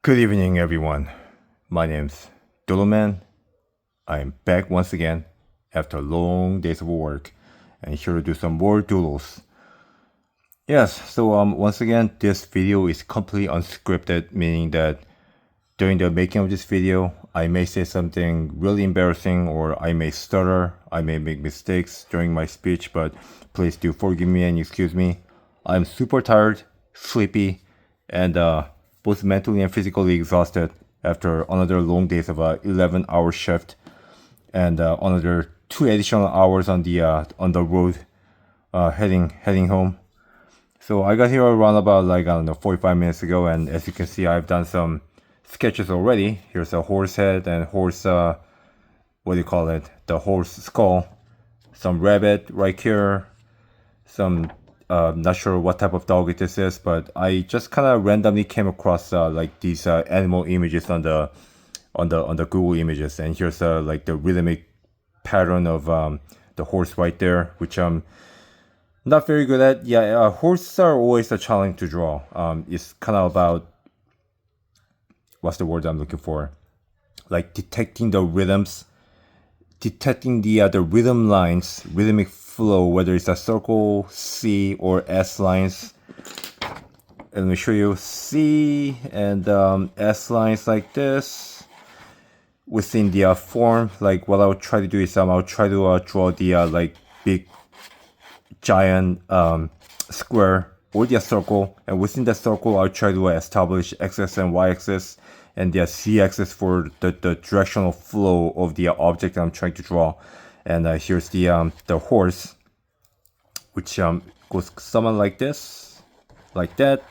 Good evening, everyone. My name's Doodle. I'm back once again after long days of work and here to do some more doodles. Yes, so once again, this video is completely unscripted, meaning that during the making of this video, I may say something really embarrassing or I may stutter, I may make mistakes during my speech, but please do forgive me and excuse me. I'm super tired, sleepy, and both mentally and physically exhausted after another long days of a 11-hour shift and another 2 additional hours on the road heading home. So I got here around about like I don't know 45 minutes ago, and as you can see, I've done some sketches already. Here's a horse head and horse what do you call it? The horse skull. Some rabbit right here. Some not sure what type of dog this is, but I just kind of randomly came across like these animal images on the Google Images, and here's like the rhythmic pattern of the horse right there, which I'm not very good at. Yeah, horses are always a challenge to draw. It's kind of about what's the word I'm looking for? Like detecting the rhythms, detecting the rhythm lines, rhythmic flow, whether it's a circle, C, or S lines. And let me show you C and S lines like this within the form. Like what I'll try to do is I'll try to draw the like big giant square or the circle, and within the circle I'll try to establish x-axis and y-axis and the z-axis for the directional flow of the object I'm trying to draw. And here's the horse, which goes something like this, like that.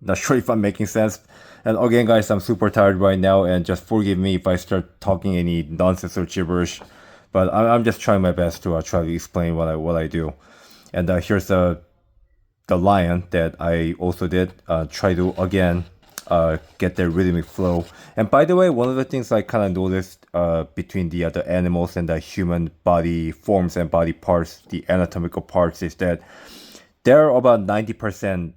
Not sure if I'm making sense. And again, guys, I'm super tired right now, and just forgive me if I start talking any nonsense or gibberish. But I'm just trying my best to try to explain what I do. And here's the lion that I also did. Try to again get the rhythmic flow. And by the way, one of the things I kind of noticed between the animals and the human body forms and body parts, the anatomical parts, is that they're about 90%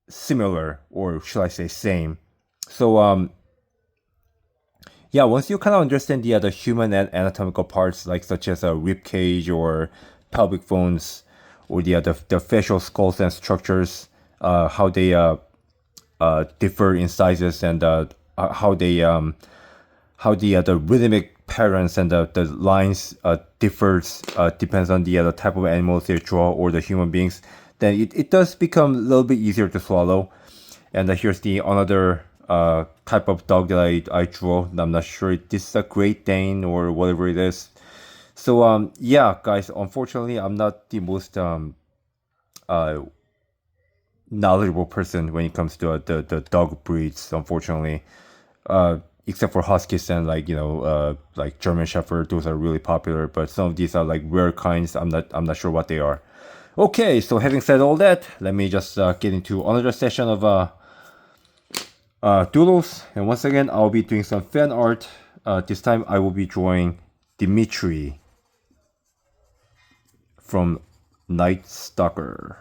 similar, or should I say same. So yeah, once you kind of understand the human anatomical parts, like such as a rib cage or pelvic bones, or the facial skulls and structures, how they differ in sizes, and how the rhythmic patterns and the lines differs depends on the type of animals they draw or the human beings, then it does become a little bit easier to swallow. And here's the another type of dog that I draw. I'm not sure if this is a Great Dane or whatever it is. So yeah, guys, unfortunately, I'm not the most knowledgeable person when it comes to the dog breeds, unfortunately. Except for Huskies and like like German Shepherd, those are really popular. But some of these are like rare kinds. I'm not sure what they are. Okay, so having said all that, let me just get into another session of doodles. And once again, I'll be doing some fan art. This time I will be drawing Dimitri from Night Stalker.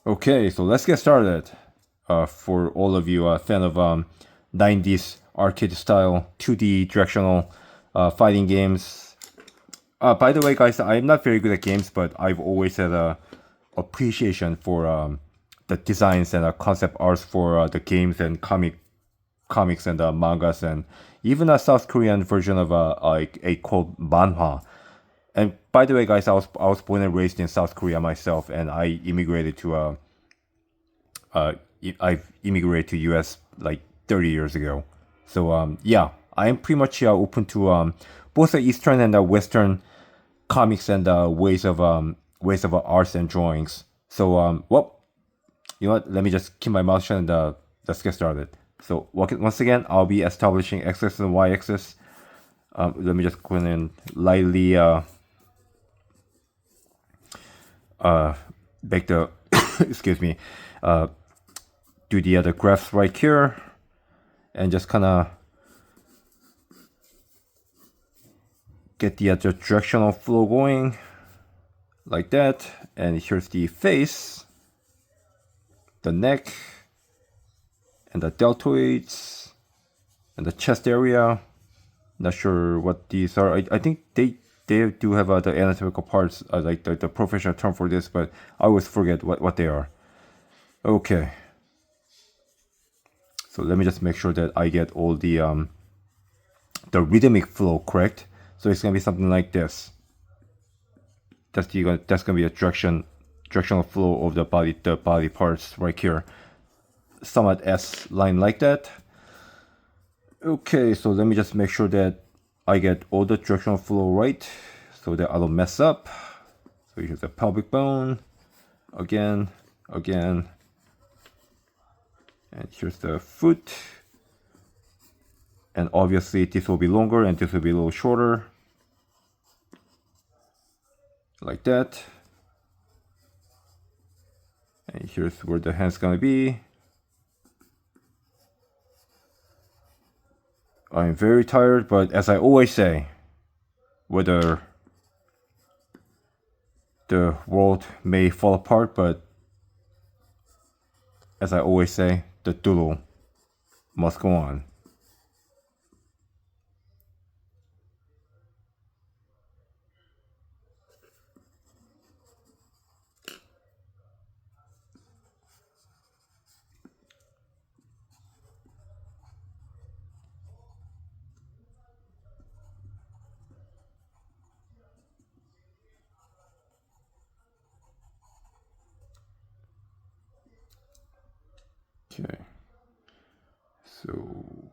Okay, so let's get started. For all of you fan of 90s arcade style 2D directional fighting games. By the way, guys, I'm not very good at games, but I've always had a appreciation for the designs and concept arts for the games and comics and mangas, and even a South Korean version of a called manhwa. And by the way, guys, I was born and raised in South Korea myself, and I immigrated to I've immigrated to US like 30 years ago. So yeah, I am pretty much open to both the Eastern and the Western comics and ways of arts and drawings. So well, you know what? Let me just keep my mouth shut and let's get started. So once again, I'll be establishing x-axis and y-axis. Let me just go in and lightly make the excuse me, do the other graphs right here, and just kind of get the other directional flow going. like that. And here's the face, the neck, and the deltoids, and the chest area. Not sure what these are. I think they do have the anatomical parts, like the professional term for this, but I always forget what they are. Okay. So let me just make sure that I get all the rhythmic flow correct. So it's gonna be something like this. That's gonna be a directional flow of the body parts right here. Somewhat S line like that. Okay, so let me just make sure that I get all the directional flow right, so that I don't mess up. So here's the pelvic bone, again, and here's the foot. And obviously this will be longer and this will be a little shorter, like that. And here's where the hand's gonna be. I'm very tired, but as I always say, whether the world may fall apart, but as I always say, the doodle must go on. Okay, so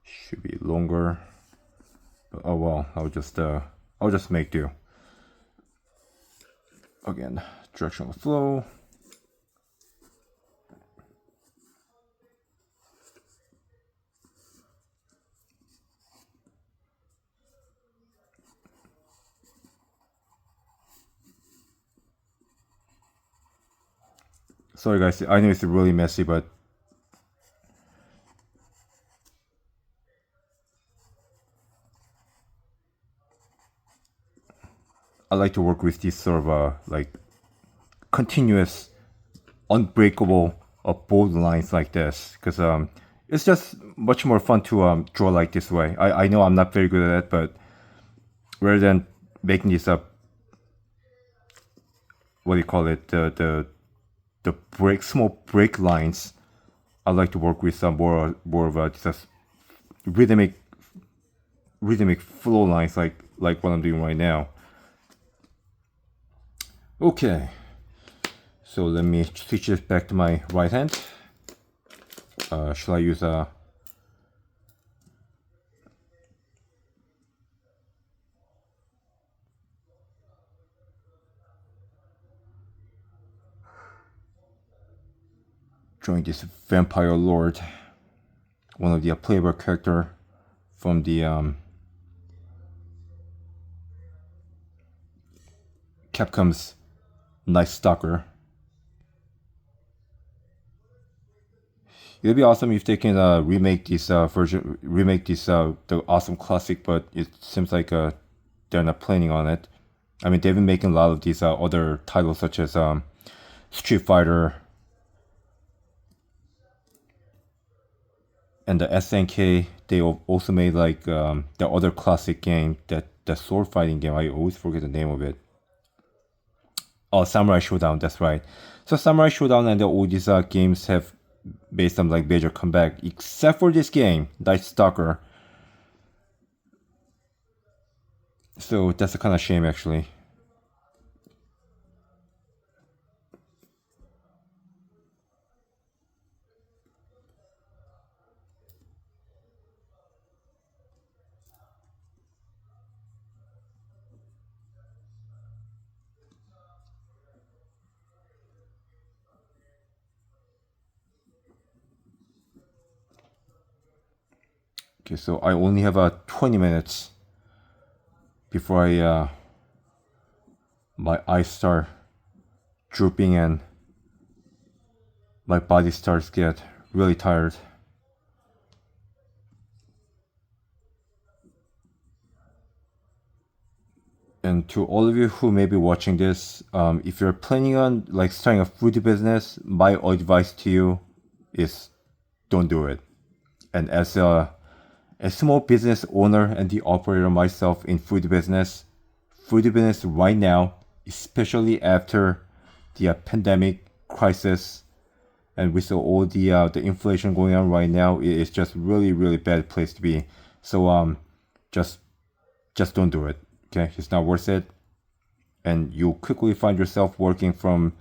should be longer. But oh well, I'll just make do. Again, directional flow. Sorry guys, I know it's really messy, but I like to work with these sort of like continuous, unbreakable bold lines like this, because it's just much more fun to draw like this way. I know I'm not very good at it, but rather than making these up, what do you call it, the small break lines, I like to work with some more of just rhythmic flow lines like what I'm doing right now. Okay, so let me switch this back to my right hand. Shall I use a drawing this vampire lord, one of the playable character from the Capcom's Night Stalker. It'd be awesome if they can remake this the awesome classic, but it seems like they're not planning on it. I mean, they've been making a lot of these other titles such as Street Fighter and the SNK. They also made like the other classic game, that the sword fighting game. I always forget the name of it. Oh, Samurai Showdown. That's right. So Samurai Showdown and all these games have made some like major comeback, except for this game, Night Stalker. So that's a kind of shame, actually. Okay, so I only have 20 minutes before I my eyes start drooping and my body starts to get really tired. And to all of you who may be watching this, if you're planning on like starting a food business, my advice to you is don't do it. And as a small business owner and the operator myself in food business right now, especially after the pandemic crisis, and with all the inflation going on right now, it's just really bad place to be. So just don't do it. Okay, it's not worth it, and you'll quickly find yourself working from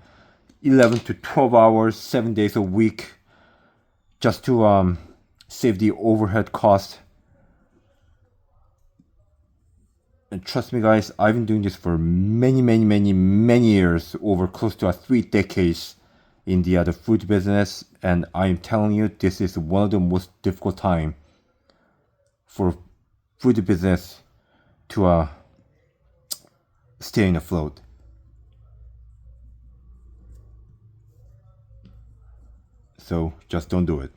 11 to 12 hours, 7 days a week, just to save the overhead cost. And trust me, guys, I've been doing this for many years, over close to 3 decades in the food business, and I'm telling you, this is one of the most difficult time for food business to staying afloat. So just don't do it.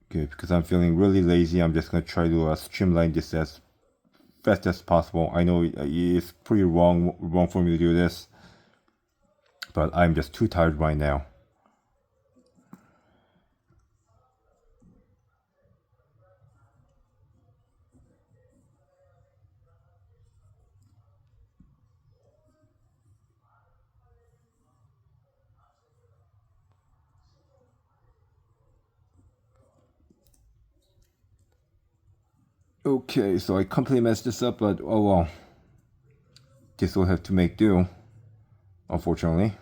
Okay, because I'm feeling really lazy, I'm just gonna try to streamline this as fast as possible. I know it's pretty wrong for me to do this, but I'm just too tired right now. Okay, so I completely messed this up, but oh well. This will have to make do, unfortunately.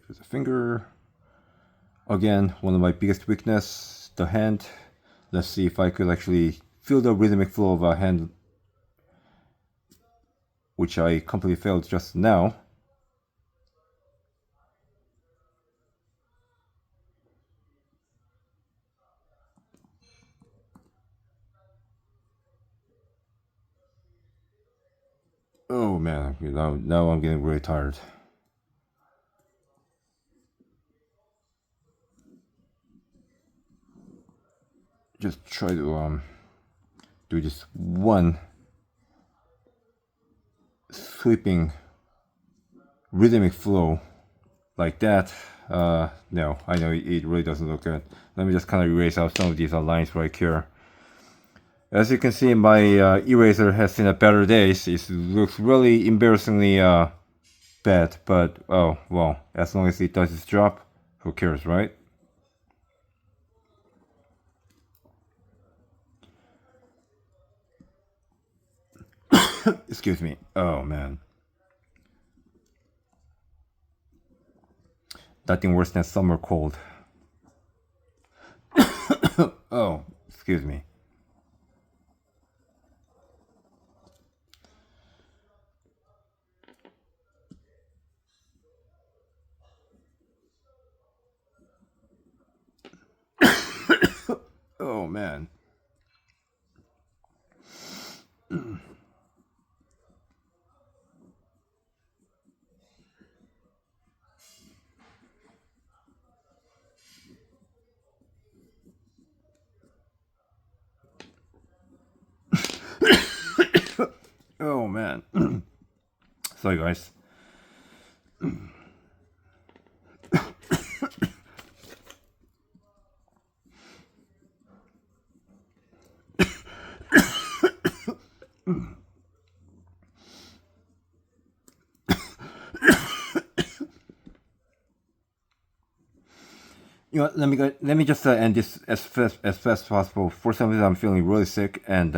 Here's a finger. Again, one of my biggest weakness, the hand. Let's see if I could actually feel the rhythmic flow of a hand, which I completely failed just now. Oh man, now I'm getting really tired. Just try to do this one sweeping rhythmic flow like that. No, I know it really doesn't look good. Let me just kind of erase out some of these lines right here. As you can see, my eraser has seen a better days. It looks really embarrassingly bad, but oh well, as long as it does its job, who cares, right? Excuse me. Oh man. Nothing worse than summer cold. Oh, excuse me. Oh man. Oh man. Sorry guys. You know, let me just end this as fast as possible. For some reason, I'm feeling really sick, and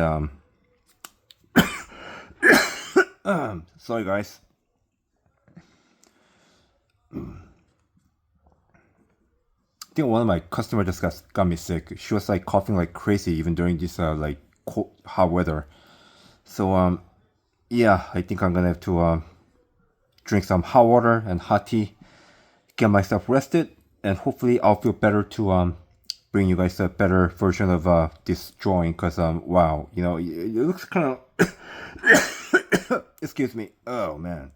sorry, guys. I think one of my customers just got me sick. She was like coughing like crazy, even during this like cold, hot weather. So yeah, I think I'm gonna have to drink some hot water and hot tea, get myself rested, and hopefully I'll feel better to bring you guys a better version of this drawing. Cause wow, you know, it looks kind of excuse me. Oh man.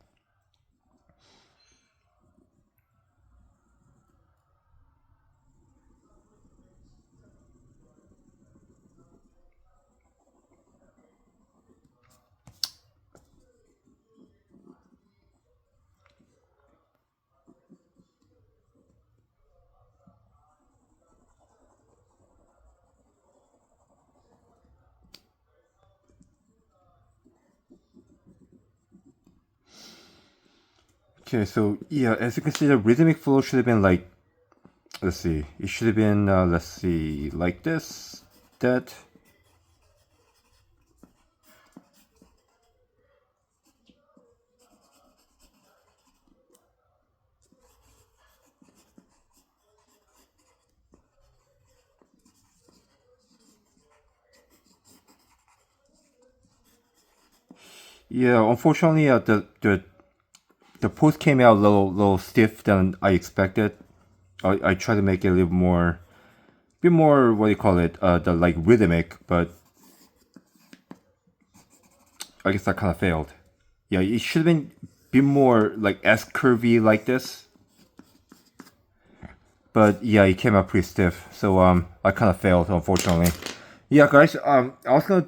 Okay, so yeah, as you can see, the rhythmic flow should have been like, let's see, it should have been, let's see, like this, that. Yeah, unfortunately, the post came out a little stiff than I expected. I tried to make it a little more, bit more, what do you call it, the like rhythmic, but I guess that kind of failed. Yeah, it should have been more like S curvy like this. But yeah, it came out pretty stiff, so I kind of failed, unfortunately. Yeah, guys, I was gonna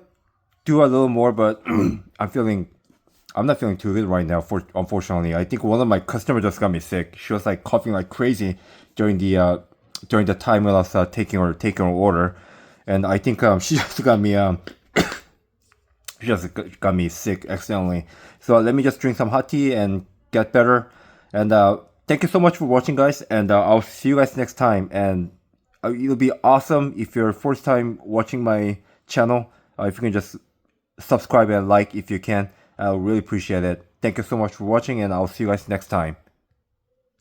do a little more, but I'm not feeling too good right now. Unfortunately, I think one of my customers just got me sick. She was like coughing like crazy during the time when I was taking her order, and I think she just got me she just got me sick accidentally. So let me just drink some hot tea and get better. And thank you so much for watching, guys. And I'll see you guys next time. And it'll be awesome if you're first time watching my channel. If you can just subscribe and like if you can. I'll really appreciate it. Thank you so much for watching, and I'll see you guys next time.